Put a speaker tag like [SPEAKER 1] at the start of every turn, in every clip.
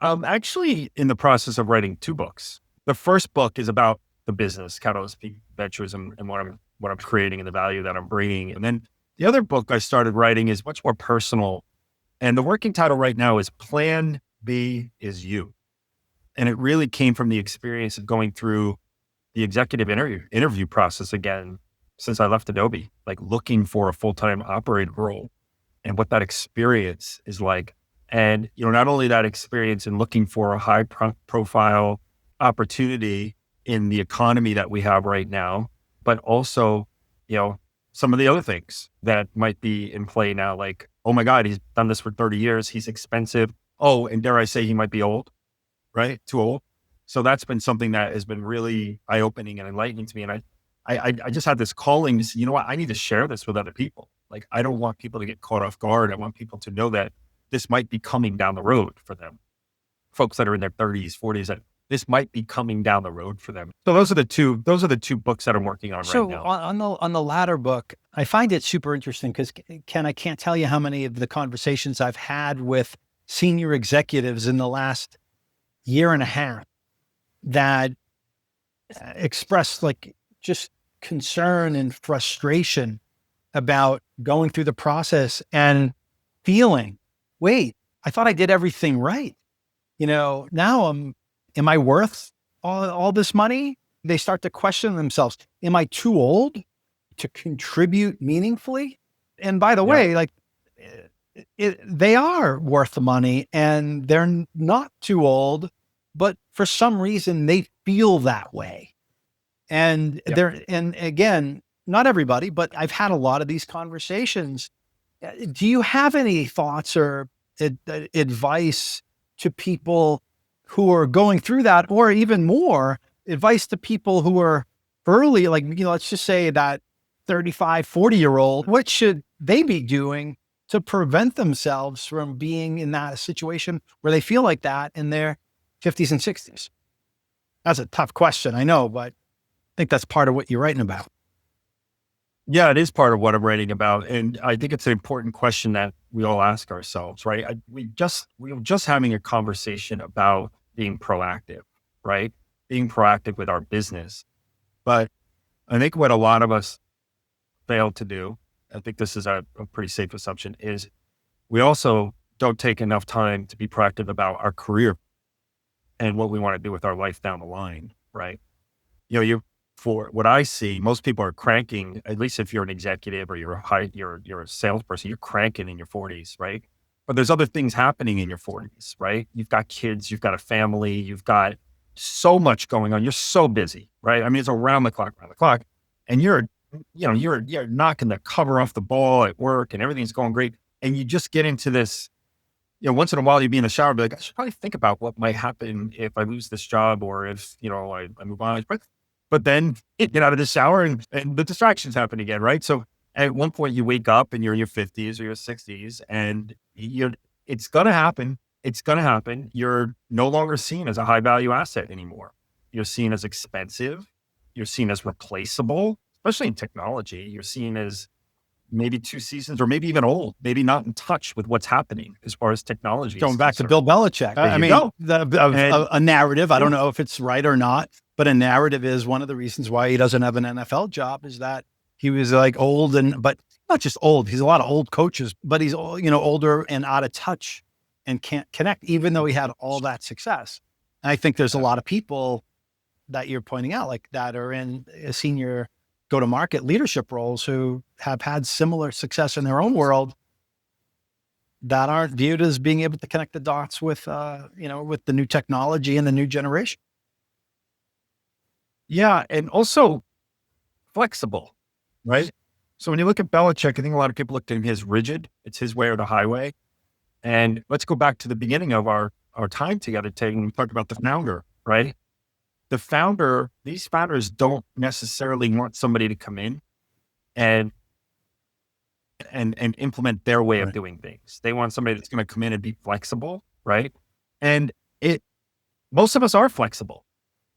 [SPEAKER 1] I'm actually in the process of writing two books. The first book is about the business, Catalyst Peak Ventures, and what I'm creating and the value that I'm bringing. And then the other book I started writing is much more personal. And the working title right now is Plan B is You. And it really came from the experience of going through the executive interview process again since I left Adobe, like looking for a full-time operator role and what that experience is like. And, not only that experience in looking for a high profile opportunity in the economy that we have right now, but also, some of the other things that might be in play now, like, oh my God, he's done this for 30 years. He's expensive. Oh, and dare I say he might be old, right? Too old. So that's been something that has been really eye-opening and enlightening to me. And I just had this calling to say, you know what, I need to share this with other people. Like, I don't want people to get caught off guard. I want people to know that this might be coming down the road for them. Folks that are in their 30s, 40s, that this might be coming down the road for them. So those are the two books that I'm working on right
[SPEAKER 2] So
[SPEAKER 1] now.
[SPEAKER 2] on the latter book, I find it super interesting because Ken, I can't tell you how many of the conversations I've had with senior executives in the last year and a half that expressed like just concern and frustration about going through the process and feeling, wait, I thought I did everything right. Now am I worth all this money? They start to question themselves. Am I too old to contribute meaningfully? And by the
[SPEAKER 1] Yeah.
[SPEAKER 2] way, like they are worth the money and they're not too old, but for some reason they feel that way. And
[SPEAKER 1] Yeah.
[SPEAKER 2] and again, not everybody, but I've had a lot of these conversations. Do you have any thoughts or advice to people who are going through that, or even more advice to people who are early, like, let's just say that 35, 40-year-old, what should they be doing to prevent themselves from being in that situation where they feel like that in their 50s and 60s? That's a tough question, I know, but I think that's part of what you're writing about.
[SPEAKER 1] Yeah, it is part of what I'm writing about. And I think it's an important question that we all ask ourselves, right? We were just having a conversation about being proactive, right? Being proactive with our business. But I think what a lot of us fail to do, I think this is a pretty safe assumption, is we also don't take enough time to be proactive about our career and what we want to do with our life down the line, right? For what I see, most people are cranking, at least if you're an executive or you're a salesperson, you're cranking in your 40s, right? But there's other things happening in your 40s, right? You've got kids, you've got a family, you've got so much going on. You're so busy, right? I mean, it's around the clock, and you're knocking the cover off the ball at work and everything's going great. And you just get into this, once in a while you'd be in the shower and be like, I should probably think about what might happen if I lose this job or if, I move on. But then you get out of the shower and the distractions happen again, right? So at one point you wake up and you're in your 50s or your 60s and it's going to happen. It's going to happen. You're no longer seen as a high value asset anymore. You're seen as expensive. You're seen as replaceable, especially in technology. You're seen as maybe too seasoned or maybe even old, maybe not in touch with what's happening as far as technology
[SPEAKER 2] Going
[SPEAKER 1] is
[SPEAKER 2] back to
[SPEAKER 1] concerned.
[SPEAKER 2] Bill Belichick.
[SPEAKER 1] There you go.
[SPEAKER 2] A narrative, I don't
[SPEAKER 1] Yeah.
[SPEAKER 2] know if it's right or not, but a narrative is one of the reasons why he doesn't have an NFL job is that he was like old but not just old. He's a lot of old coaches, but he's, older and out of touch and can't connect, even though he had all that success. And I think there's a lot of people that you're pointing out, like that are in a senior go-to-market leadership roles who have had similar success in their own world that aren't viewed as being able to connect the dots with, with the new technology and the new generation.
[SPEAKER 1] Yeah. And also flexible, right? So when you look at Belichick, I think a lot of people look at him as rigid. It's his way or the highway. And let's go back to the beginning of our time together, Taking, we talked about the founder, right? These founders don't necessarily want somebody to come in and implement their way of doing things. They want somebody that's going to come in and be flexible, right? And most of us are flexible,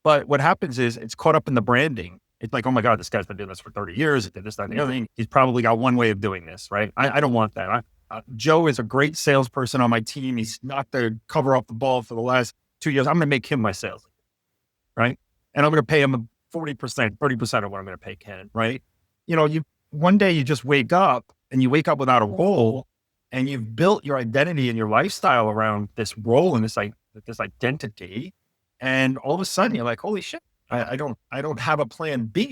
[SPEAKER 1] but what happens is it's caught up in the branding. It's like, oh my God, this guy's been doing this for 30 years. He did this, that, and the other thing. He's probably got one way of doing this, right? I don't want that. Joe is a great salesperson on my team. He's knocked the cover off the ball for the last 2 years. I'm going to make him my sales, right? And I'm going to pay him 40%, 30% of what I'm going to pay Ken, right? You one day you just wake up and you wake up without a role, and you've built your identity and your lifestyle around this role and this identity. And all of a sudden you're like, holy shit, I don't have a plan B.